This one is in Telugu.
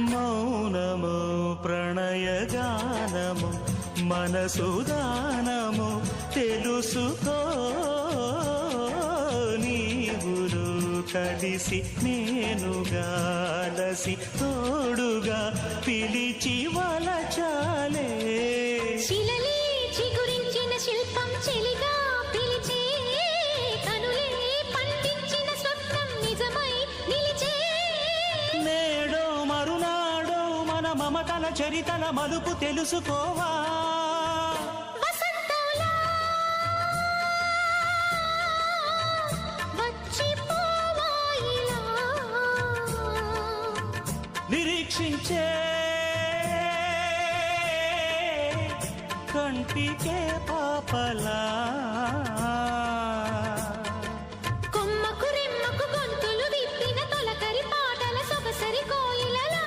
మౌనము ప్రణయగానము మనసుదానము తెలుసుకో నీవులు కలిసి నేనుగాలసి తోడుగా పిలిచి వలచాలే శిలలే చిగురించిన శిల్పం చెలిగా పిలిచే కనులే పండించిన స్వప్నం నిజమై నిలిచే నేడో మరునాడో మన మమతల చరితల మలుపు తెలుసుకోవా వసంతంలా వచ్చిపోవాయిలా నిరీక్షించే కంటికే పాపలా